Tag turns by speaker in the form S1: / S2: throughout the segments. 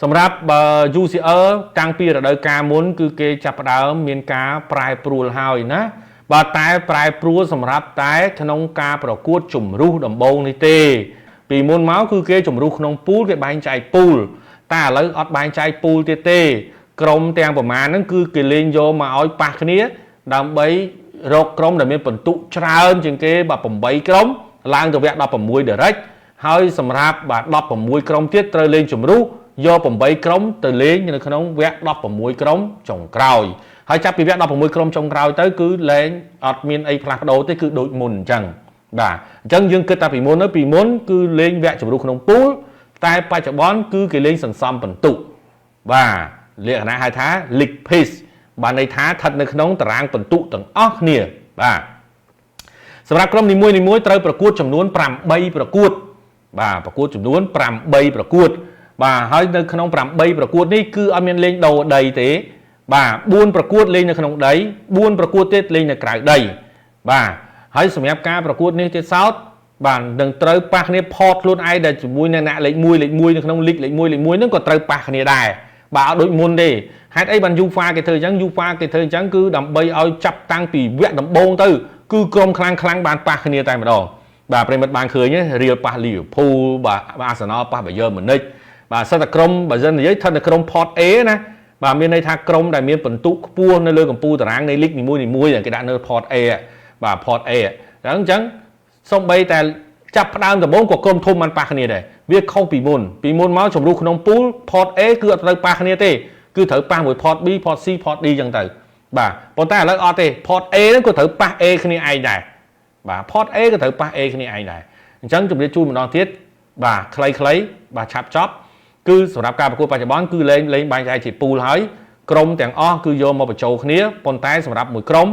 S1: សម្រាប់ UCL តាំងពីរដូវកាលមុនគឺគេចាប់ផ្ដើមមានការប្រែប្រួលហើយណាបើតែប្រែប្រួលសម្រាប់តែក្នុងការប្រកួតជម្រុះដំបូងនេះទេពីមុនមកគឺគេជម្រុះក្នុងពូលគេបែងចែកពូលតែឥឡូវអត់បែងចែកពូលទៀតទេក្រុមទាំងប្រមាណហ្នឹងគឺគេលេងយកមកឲ្យប៉ះគ្នាដើម្បីរកក្រុមដែលមានពិន្ទុច្រើនជាងគេបាទ8ក្រុមឡើងទៅវគ្គ16 direct ហើយសម្រាប់បាទ16ក្រុមទៀតត្រូវលេងជម្រុះយក8ក្រុមទៅលេងនៅក្នុងវគ្គ16ក្រុមចុងក្រោយហើយចាប់ពីវគ្គ16ក្រុមចុងក្រោយទៅគឺលេងអត់មានអីផ្លាស់ប្ដូរទេគឺដូចមុនអញ្ចឹងបាទអញ្ចឹងយើងគិតថាពីមុនគឺលេងវគ្គជម្រុះក្នុងពូលតែបច្ចុប្បន្នគឺគេលេងសន្សំពិន្ទុបាទលក្ខណៈហៅថា League Pace បានន័យថាស្ថិតនៅក្នុងតារាងពិន្ទុទាំងអស់គ្នាបាទសម្រាប់ក្រុមនីមួយៗត្រូវប្រកួតចំនួន8ប្រកួតបាទប្រកួតចំនួន8ប្រកួតបាទហើយនៅក្នុង8ប្រកួតនេះគឺអត់មានលេងដូរដីទេបាទ4ប្រកួតលេងនៅក្នុងដី4ប្រកួតទៀតលេងនៅក្រៅដីបាទហើយសម្រាប់ការប្រកួតនេះទៀតសោតបាទនឹងត្រូវប៉ះគ្នាផតខ្លួនឯងដែលជាមួយនឹងអ្នកលេខ1នៅក្នុងលីកលេខ1ហ្នឹងក៏ត្រូវប៉ះគ្នាដែរបាទអត់ដូចមុនទេហេតុអីបាន UEFA គេធ្វើអញ្ចឹង UEFA គេធ្វើអញ្ចឹងគឺដើម្បីឲ្យចាប់តាំងពីវគ្គដំបូងទៅគឺក្រុមខ្លាំងបានប៉ះគ្នាតែម្ដងបាទប្រិមិត្តបានឃើញរៀលប៉ះ Liverpool បាទ Arsenal ប៉ះ Bayern Munich បាទសិតតែក្រុមបើមិននិយាយស្ថិតនៅក្រុម Pot A ណាបាទមានន័យថាក្រុមដែលមានពិន្ទុខ្ពស់នៅលើកំពូលតារាងនៃលីកនីមួយៗគេដាក់នៅ Pot A បាទ Pot A អញ្ចឹងសូម្បីតែចាប់ផ្ដើមដំបូងក៏ក្រុមធំបានប៉ះគ្នាដែរវាខុសពីមុនមកជម្រុះក្នុងពូល Pot A គឺអត់ត្រូវប៉ះគ្នាទេគឺត្រូវប៉ះមួយ Pot B Pot C Pot D អញ្ចឹងទៅបាទប៉ុន្តែឥឡូវអត់ទេ Pot A ហ្នឹងក៏ត្រូវប៉ះ A គ្នាឯងដែរបាទ Pot A ក៏ត្រូវប៉ះ A គ្នាឯងដែរអញ្ចឹងជម្រាបជូនម្ដងទៀតបាទខ្លីៗបាទឆាប់ចប់គឺសម្រាប់ការប្រកួតបច្ចុប្បន្នគឺលេងបែងចែកជាពូលហើយក្រុមទាំងអស់គឺយកមកបញ្ចូលគ្នាប៉ុន្តែសម្រាប់មួយក្រុម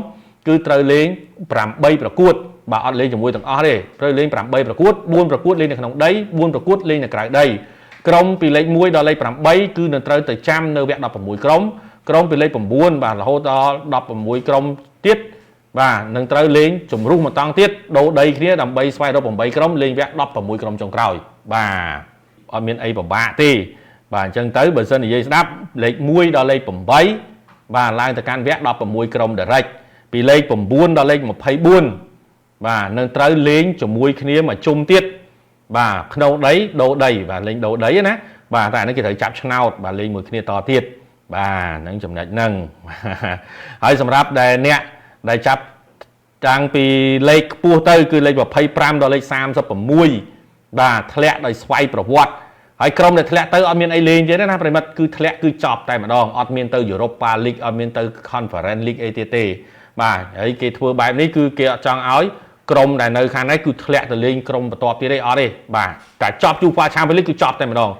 S1: គឺត្រូវលេង8ប្រកួតបាទអត់លេងជាមួយទាំងអស់ទេត្រូវលេង8ប្រកួត4ប្រកួតលេងនៅក្នុងដី4ប្រកួតលេងនៅក្រៅដីក្រុមពីលេខ1ដល់លេខ8គឺនឹងត្រូវទៅចាំនៅវគ្គ16ក្រុមពីលេខ9បាទរហូតដល់16ក្រុមទៀតបាទនឹងត្រូវលេងជំរុះមួយតង់ទៀតដូរដីគ្នាដើម្បីស្វែងរក8ក្រុមលេងវគ្គ16ក្រុមចុងក្រោយបាទអត់មានអីពិបាកទេបាទអញ្ចឹងទៅបើសិននិយាយស្ដាប់លេខ1ដល់លេខ8បាទឡើងទៅកាន់វគ្គ16ក្រុម direct ពីលេខ9ដល់លេខ24បាទនឹងត្រូវលេងជាមួយគ្នាមួយជុំទៀតបាទក្នុងដីដូរដីបាទលេងដូរដីណាបាទតែអានេះគេត្រូវចាប់ឆ្នោតបាទលេងមួយគ្នាតទៀតបាទហ្នឹងចំណុចហ្នឹងហើយសម្រាប់ដែលអ្នកដែលចាប់តាំងពីលេខខ្ពស់ទៅគឺលេខ25ដល់លេខ36បាទធ្លាក់ដោយស្វ័យប្រវត្តិហើយក្រុមដែលធ្លាក់ទៅអត់មានអីលេងទេណាប្រិមិត្តគឺធ្លាក់គឺចប់តែម្ដងអត់មានទៅ Europa League អត់មានទៅ Conference League អីទៀតទេបាទហើយគេធ្វើបែបនេះគឺគេអត់ចង់ឲ្យក្រុមដែលនៅខាងនេះគឺធ្លាក់ទៅលេងក្រុមបន្ទាប់ទៀតទេអត់ទេបាទតែចប់ UEFA Champions League គឺចប់តែម្ដង